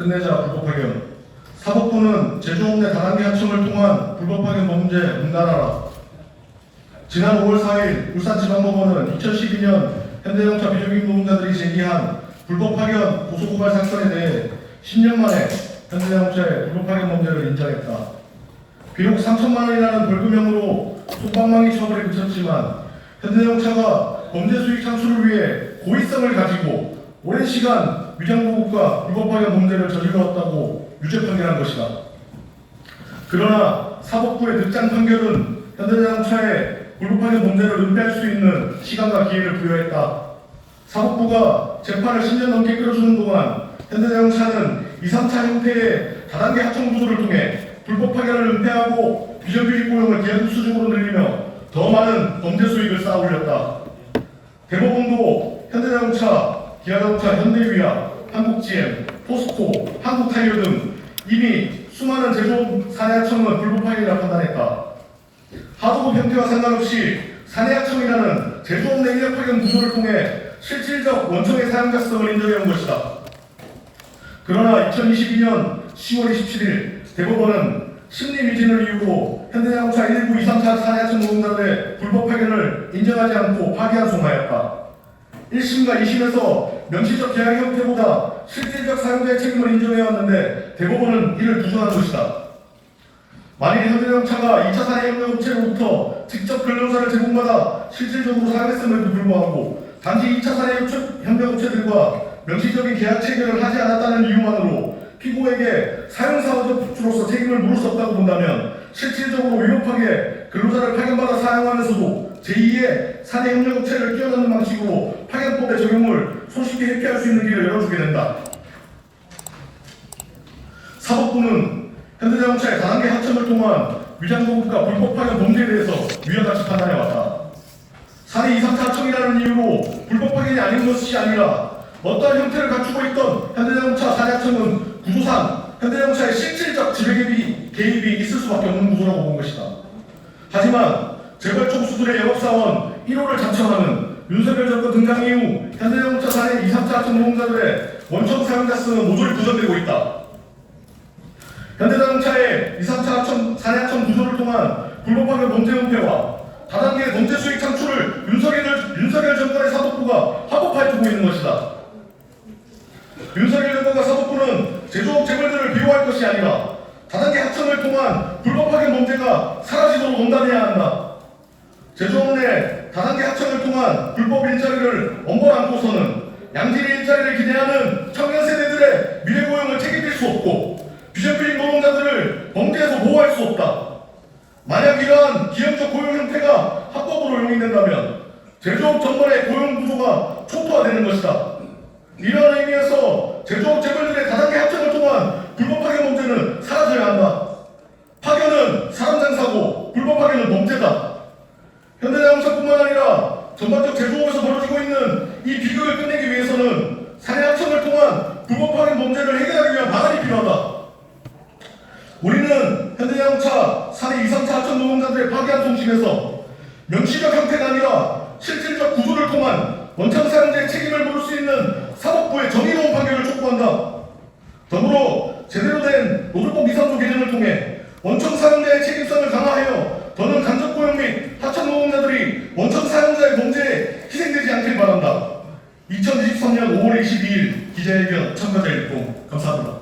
끝내자 불법파견. 사법부는 제주업 내 다단계 하청을 통한 불법파견 범죄 응단하라. 지난 5월 4일 울산지방법원은 2012년 현대자동차 비정규직 노동자들이 제기한 불법파견 고소고발 사건에 대해 10년 만에 현대자동차의 불법파견 범죄를 인정했다. 비록 3천만 원이라는 벌금형으로 솜방망이 처벌에 그쳤지만 현대자동차가 범죄 수익 창출을 위해 고의성을 가지고 오랜 시간 위장보급과 불법파견 범죄를 저질러왔다고 유죄 판결한 것이다. 그러나 사법부의 늑장 판결은 현대자동차의 불법파견 범죄를 은폐할 수 있는 시간과 기회를 부여했다. 사법부가 재판을 10년 넘게 끌어주는 동안 현대자동차는 2, 3차 형태의 다단계 하청 구조를 통해 불법 파견을 은폐하고 비정규직 고용을 계약 수준으로 늘리며 더 많은 범죄 수익을 쌓아올렸다. 대법원도 현대자동차, 기아자동차, 현대위아, 한국GM, 포스코, 한국타이어 등 이미 수많은 제조업 사내하청은 불법 파견이라 판단했다. 하도급 형태와 상관없이 사내하청이라는 제조업 내 인력 파견 구조를 통해 실질적 원청의 사용자성을 인정해온 것이다. 그러나 2022년 10월 27일 대법원은 심리 미진을 이유로 현대자동차 1부 2, 3차 사내하청 노동자들의 불법 파견을 인정하지 않고 파기환송하였다. 1심과 2심에서 명시적 계약 형태보다 실질적 사용자의 책임을 인정해왔는데 대법원은 이를 부정한 것이다. 만일 현대자동차가 2차 사내협력업체로부터 직접 근로자를 제공받아 실질적으로 사용했음에도 불구하고 단지 2차 사내협력업체들과 명시적인 계약 체결을 하지 않았다는 이유만으로 피고에게 사용사업주로서 책임을 물을 수 없다고 본다면 실질적으로 위법하게 근로자를 파견받아 사용하면서도 제2의 사내협력업체를 끼워넣는 방식으로 파견법의 적용을 손쉽게 회피할 수 있는 길을 열어주게 된다. 사법부는 현대자동차의 다단계 하청을 통한 위장보급과 불법 파견 범죄에 대해서 위와 같이 판단해왔다. 사내 2, 3차 하청이라는 이유로 불법 파견이 아닌 것이 아니라 어떠한 형태를 갖추고 있던 현대자동차 사내하청은 구조상 현대자동차의 실질적 지배개입이 있을 수밖에 없는 구조라고 본 것이다. 하지만 재벌 총수들의 영업사원 1호를 자청하는 윤석열 정권 등장 이후 현대자동차 사내 2, 3차 하청 노동자들의 원청 사용자성은 모조리 부정되고 있다. 현대자동차의 2, 3차 하청, 사내하청 구조를 통한 불법파견 범죄 은폐와 다단계 범죄 수익 창출을 윤석열 정권의 사법부가 합법화해주고 있는 것이다. 윤석열 정권과 사법부는 제조업 재벌들을 비호할 것이 아니라 다단계 하청을 통한 불법 파견 범죄가 사라지도록 엄단해야 한다. 제조업 내 다단계 하청을 통한 불법 일자리를 엄벌안고서는 양질 일자리를 기대하는 청년 세대들의 미래 고용을 책임질 수 없고 비정규직 노동자들을 범죄에서 보호할 수 없다. 만약 이러한 기형적 고용 형태가 합법으로 용인된다면 제조업 전반의 고용 구조가 초토화되는 것이다. 이러한 의미에서 제조업 재벌들의 다단계 합청을 통한 불법 파견 범죄는 사라져야 한다. 파견은 사람 장사고 불법 파견은 범죄다. 현대자동차뿐만 아니라 전반적 제조업에서 벌어지고 있는 이 비극을 끝내기 위해서는 사내 합청을 통한 불법 파견 범죄를 해결하기 위한 방안이 필요하다. 우리는 현대자동차 사내 2, 3차 하청 노동자들의 파기환송심에서 명시적 형태가 아니라 실질적 구조를 통한 원청 사용자의 책임을 물을 수 있는 사법부의 정의로운 판결을 촉구한다. 더불어 제대로 된 노조법 2, 3조 개정을 통해 원청 사용자의 책임성을 강화하여 더는 간접 고용 및 하청 노동자들이 원청 사용자의 범죄에 희생되지 않길 바란다. 2023년 5월 22일 기자회견 참가자 일동 감사합니다.